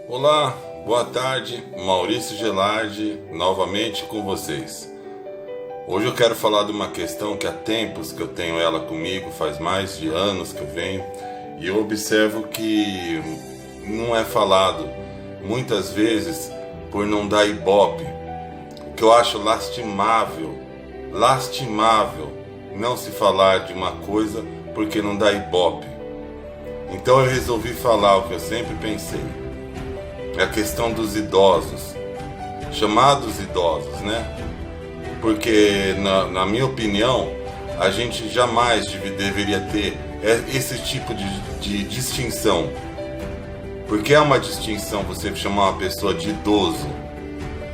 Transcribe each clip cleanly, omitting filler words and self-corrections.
Olá, boa tarde, Maurício Gelardi, novamente com vocês. Hoje eu quero falar de uma questão que há tempos que eu tenho ela comigo, faz mais de anos que eu venho, e eu observo que não é falado, muitas vezes por não dar ibope, o que eu acho lastimável não se falar de uma coisa porque não dá ibope. Então eu resolvi falar o que eu sempre pensei. É a questão dos idosos, chamados idosos, né? Porque, na minha opinião, a gente jamais deveria ter esse tipo de distinção. Porque é uma distinção você chamar uma pessoa de idoso.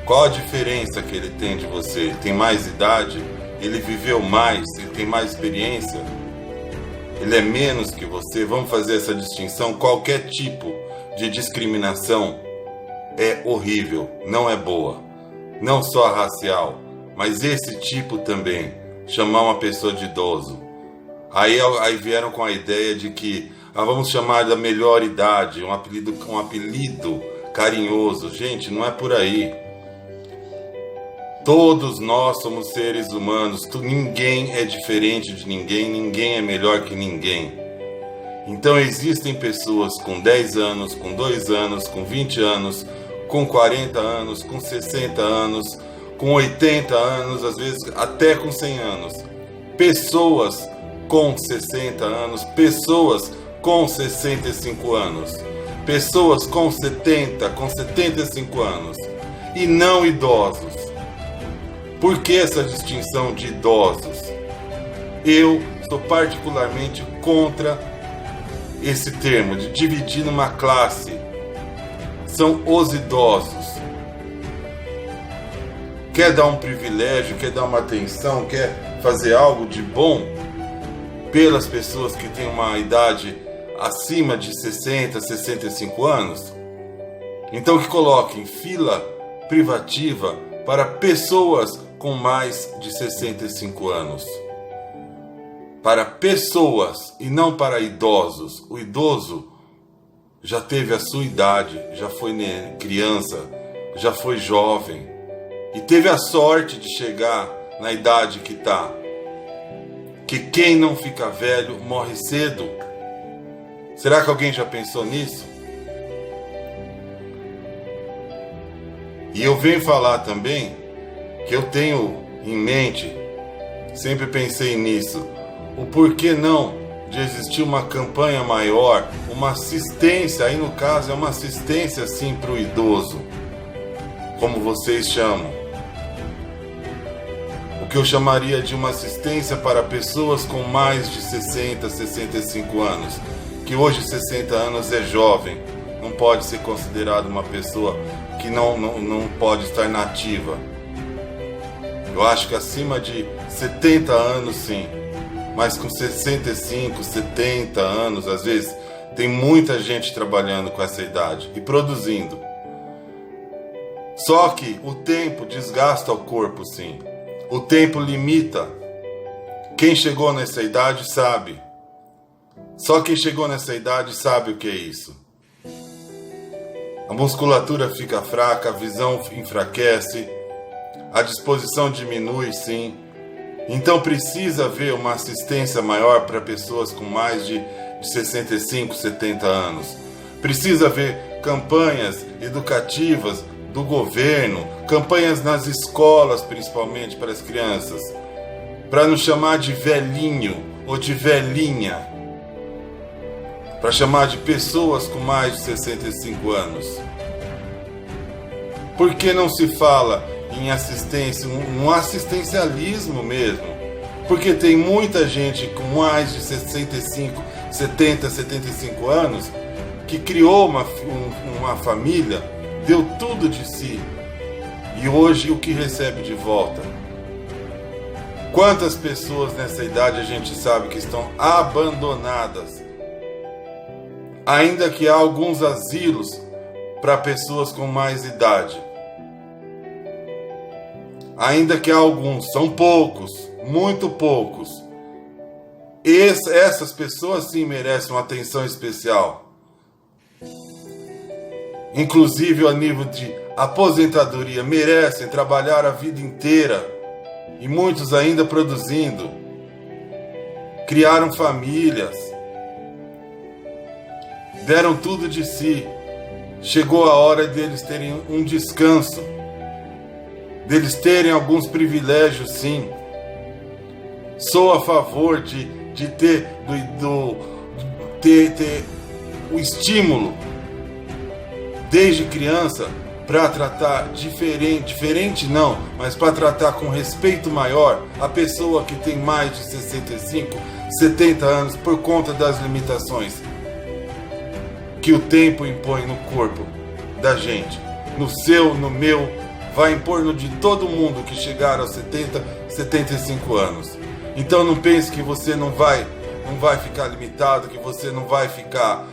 Qual a diferença que ele tem de você? Ele tem mais idade? Ele viveu mais? Ele tem mais experiência? Ele é menos que você? Vamos fazer essa distinção? Qualquer tipo de discriminação é horrível, não é boa. Não só racial, mas esse tipo também. Chamar uma pessoa de idoso. Aí vieram com a ideia de que vamos chamar da melhor idade, um apelido carinhoso. Gente, não é por aí. Todos nós somos seres humanos. Ninguém é diferente de ninguém, ninguém é melhor que ninguém. Então existem pessoas com 10 anos, com 2 anos, com 20 anos, com 40 anos, com 60 anos, com 80 anos, às vezes até com 100 anos. Pessoas com 60 anos, pessoas com 65 anos, pessoas com 70, com 75 anos e não idosos. Por que essa distinção de idosos? Eu sou particularmente contra esse termo de dividir numa classe. São os idosos. Quer dar um privilégio, quer dar uma atenção, quer fazer algo de bom pelas pessoas que têm uma idade acima de 60, 65 anos? Então que coloquem fila privativa para pessoas com mais de 65 anos. Para pessoas e não para idosos. O idoso já teve a sua idade, já foi criança, já foi jovem e teve a sorte de chegar na idade que está. Que quem não fica velho morre cedo. Será que alguém já pensou nisso? E eu venho falar também que eu tenho em mente, sempre pensei nisso, o porquê não de existir uma campanha maior, uma assistência, aí no caso é uma assistência sim para o idoso, como vocês chamam. O que eu chamaria de uma assistência para pessoas com mais de 60, 65 anos, que hoje 60 anos é jovem, não pode ser considerado uma pessoa que não pode estar nativa. Eu acho que acima de 70 anos sim, mas com 65, 70 anos, às vezes, tem muita gente trabalhando com essa idade e produzindo. Só que o tempo desgasta o corpo, sim. O tempo limita. Quem chegou nessa idade sabe. Só quem chegou nessa idade sabe o que é isso. A musculatura fica fraca, a visão enfraquece, a disposição diminui, sim. Então precisa haver uma assistência maior para pessoas com mais de 65, 70 anos. Precisa haver campanhas educativas do governo, campanhas nas escolas, principalmente para as crianças, para não chamar de velhinho ou de velhinha, para chamar de pessoas com mais de 65 anos. Por que não se fala em assistência, um assistencialismo mesmo? Porque tem muita gente com mais de 65, 70, 75 anos que criou uma família, deu tudo de si e hoje o que recebe de volta? Quantas pessoas nessa idade a gente sabe que estão abandonadas? Ainda que há alguns asilos para pessoas com mais idade. Ainda que há alguns, são poucos, muito poucos. Essas pessoas sim merecem uma atenção especial. inclusive a nível de aposentadoria, merecem trabalhar a vida inteira, e muitos ainda produzindo, criaram famílias, deram tudo de si. Chegou a hora deles terem um descanso, deles terem alguns privilégios, sim. Sou a favor de ter o estímulo desde criança para tratar diferente não, mas para tratar com respeito maior a pessoa que tem mais de 65, 70 anos por conta das limitações que o tempo impõe no corpo da gente, no seu, no meu, vai impor no de todo mundo que chegar aos 70, 75 anos. Então não pense que você não vai ficar limitado, que você não vai ficar,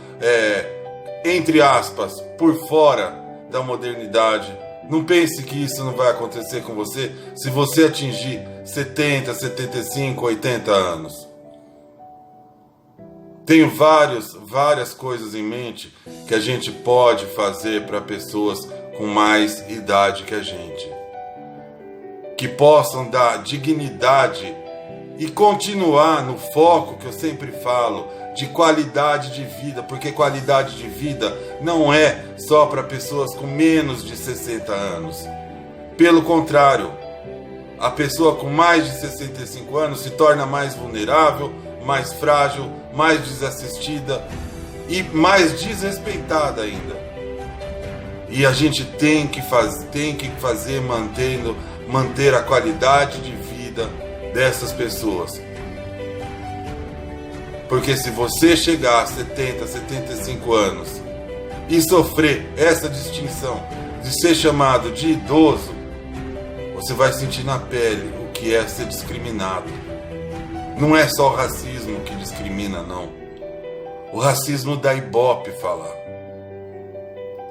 entre aspas, por fora da modernidade. Não pense que isso não vai acontecer com você se você atingir 70, 75, 80 anos. Tenho várias coisas em mente que a gente pode fazer para pessoas com mais idade que a gente, que possam dar dignidade e continuar no foco que eu sempre falo, de qualidade de vida, porque qualidade de vida não é só para pessoas com menos de 60 anos. Pelo contrário, a pessoa com mais de 65 anos se torna mais vulnerável, mais frágil, mais desassistida e mais desrespeitada ainda. E a gente tem que fazer manter a qualidade de vida dessas pessoas. Porque se você chegar a 70, 75 anos e sofrer essa distinção de ser chamado de idoso, você vai sentir na pele o que é ser discriminado. Não é só o racismo que discrimina, não. O racismo dá ibope falar.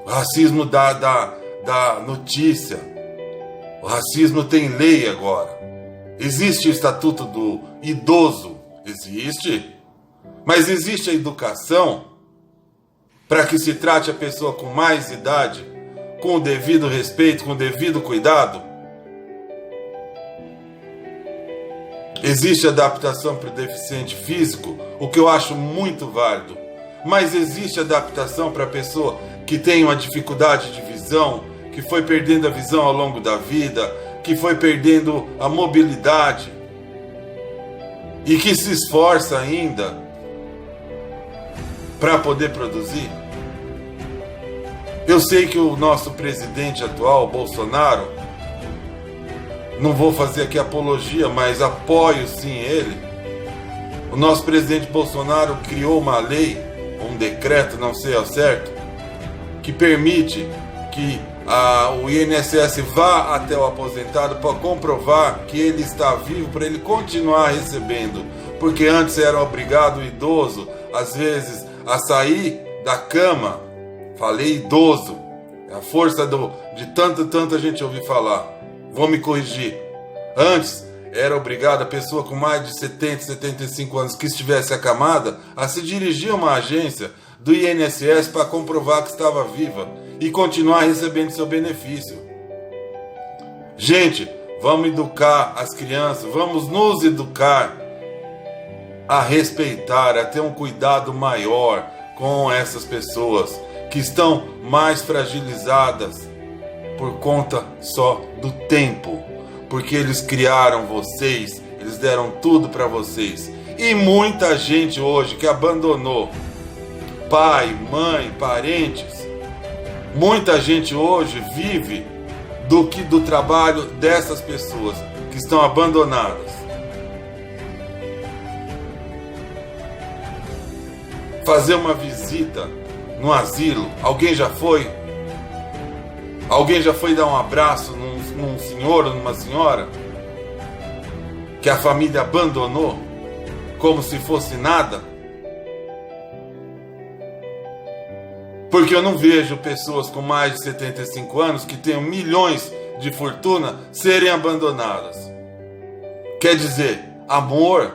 O racismo dá notícia. O racismo tem lei agora. Existe o estatuto do idoso? Existe. Mas existe a educação para que se trate a pessoa com mais idade, com o devido respeito, com o devido cuidado? Existe adaptação para o deficiente físico, o que eu acho muito válido. Mas existe adaptação para a pessoa que tem uma dificuldade de visão, que foi perdendo a visão ao longo da vida, que foi perdendo a mobilidade e que se esforça ainda para poder produzir? Eu sei que o nosso presidente atual, Bolsonaro, não vou fazer aqui apologia, mas apoio sim ele. O nosso presidente Bolsonaro criou uma lei, um decreto, não sei ao certo, que permite que o INSS vá até o aposentado para comprovar que ele está vivo, para ele continuar recebendo. Porque antes era obrigado o idoso, às vezes, a sair da cama. Falei idoso, é a força de tanta gente ouvir falar. Vou me corrigir. Antes era obrigada a pessoa com mais de 70, 75 anos que estivesse acamada a se dirigir a uma agência do INSS para comprovar que estava viva e continuar recebendo seu benefício. Gente, vamos educar as crianças, vamos nos educar a respeitar, a ter um cuidado maior com essas pessoas que estão mais fragilizadas por conta só do tempo, porque eles criaram vocês, eles deram tudo para vocês. E muita gente hoje que abandonou pai, mãe, parentes, muita gente hoje vive do trabalho dessas pessoas que estão abandonadas. Fazer uma visita no asilo, alguém já foi? Alguém já foi dar um abraço num senhor ou numa senhora que a família abandonou como se fosse nada? Porque eu não vejo pessoas com mais de 75 anos que tenham milhões de fortuna serem abandonadas. Quer dizer, amor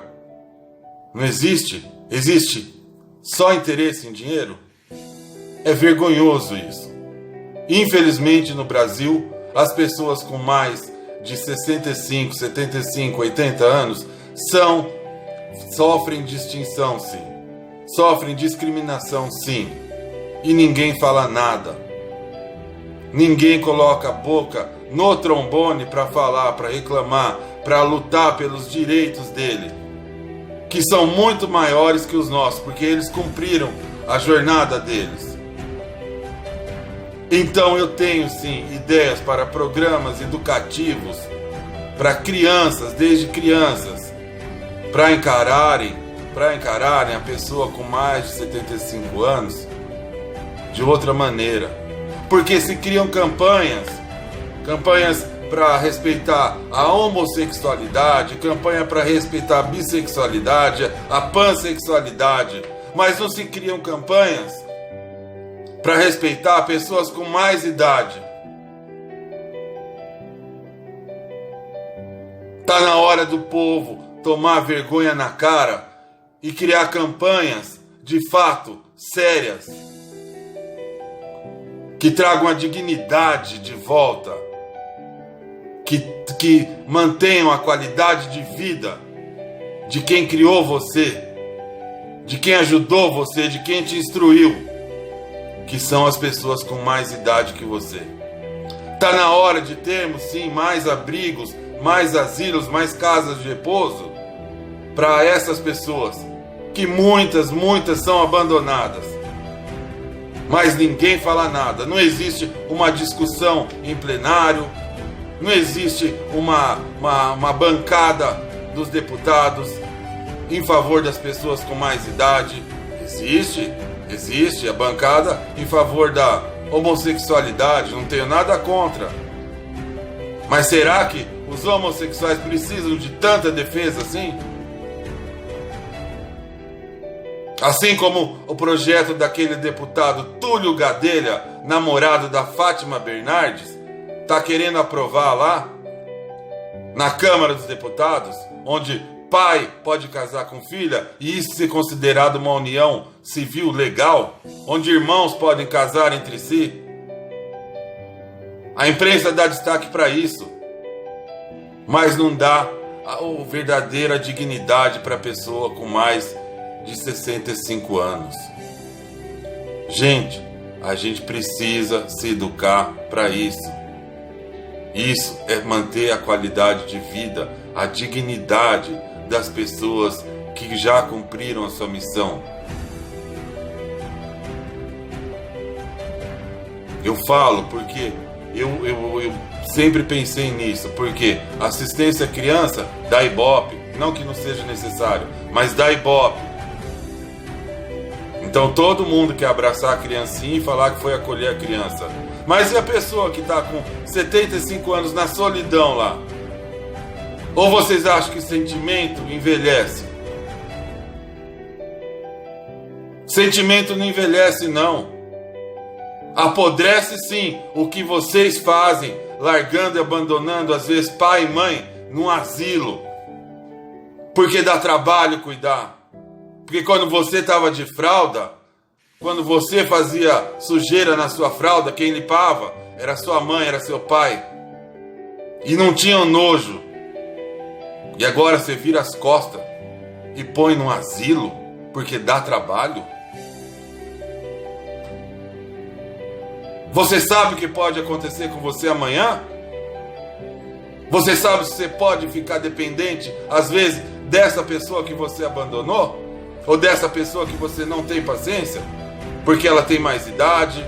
não existe? Existe só interesse em dinheiro? É vergonhoso isso. Infelizmente, no Brasil, as pessoas com mais de 65, 75, 80 anos sofrem distinção, sim. Sofrem discriminação, sim. E ninguém fala nada. Ninguém coloca a boca no trombone para falar, para reclamar, para lutar pelos direitos dele, que são muito maiores que os nossos, porque eles cumpriram a jornada deles. Então eu tenho sim ideias para programas educativos para crianças, desde crianças, para encararem a pessoa com mais de 75 anos de outra maneira. Porque se criam campanhas para respeitar a homossexualidade, campanha para respeitar a bissexualidade, a pansexualidade, mas não se criam campanhas para respeitar pessoas com mais idade. Tá na hora do povo tomar vergonha na cara e criar campanhas de fato sérias que tragam a dignidade de volta, que mantenham a qualidade de vida de quem criou você, de quem ajudou você, de quem te instruiu, que são as pessoas com mais idade que você. Tá na hora de termos sim mais abrigos, mais asilos, mais casas de repouso para essas pessoas, que muitas são abandonadas. Mas ninguém fala nada. Não existe uma discussão em plenário, não existe uma bancada dos deputados em favor das pessoas com mais idade. Existe a bancada em favor da homossexualidade, não tenho nada contra. Mas será que os homossexuais precisam de tanta defesa assim? Assim como o projeto daquele deputado Túlio Gadelha, namorado da Fátima Bernardes, está querendo aprovar lá na Câmara dos Deputados, onde pai pode casar com filha e isso ser considerado uma união civil legal, onde irmãos podem casar entre si. A imprensa dá destaque para isso, mas não dá a verdadeira dignidade para a pessoa com mais de 65 anos. Gente, a gente precisa se educar para isso. Isso é manter a qualidade de vida, a dignidade das pessoas que já cumpriram a sua missão. Eu falo porque eu sempre pensei nisso, porque assistência à criança dá Ibope, não que não seja necessário, mas dá Ibope. Então todo mundo quer abraçar a criancinha e falar que foi acolher a criança. Mas e a pessoa que está com 75 anos na solidão lá? Ou vocês acham que sentimento envelhece? Sentimento não envelhece, não. Apodrece sim o que vocês fazem, largando e abandonando às vezes pai e mãe num asilo. Porque dá trabalho cuidar. Porque quando você estava de fralda, quando você fazia sujeira na sua fralda, quem limpava era sua mãe, era seu pai. E não tinham nojo. E agora você vira as costas e põe num asilo porque dá trabalho? Você sabe o que pode acontecer com você amanhã? Você sabe se você pode ficar dependente, às vezes, dessa pessoa que você abandonou? Ou dessa pessoa que você não tem paciência? Porque ela tem mais idade?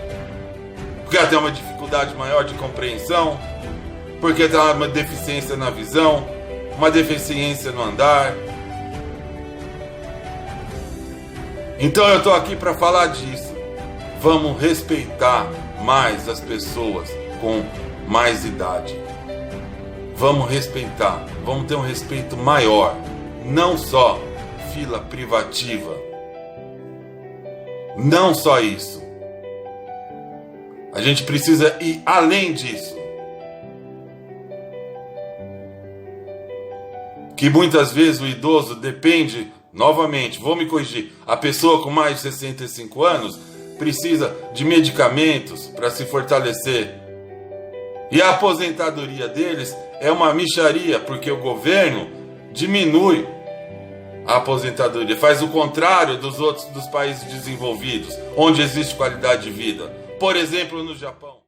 Porque ela tem uma dificuldade maior de compreensão? Porque tem uma deficiência na visão? Uma deficiência no andar? Então eu estou aqui para falar disso. Vamos respeitar mais as pessoas com mais idade. Vamos respeitar, vamos ter um respeito maior, não só fila privativa, não só isso. A gente precisa ir além disso. Que muitas vezes o idoso depende, novamente, vou me corrigir, a pessoa com mais de 65 anos precisa de medicamentos para se fortalecer. E a aposentadoria deles é uma mixaria, porque o governo diminui a aposentadoria, faz o contrário dos países desenvolvidos, onde existe qualidade de vida. Por exemplo, no Japão.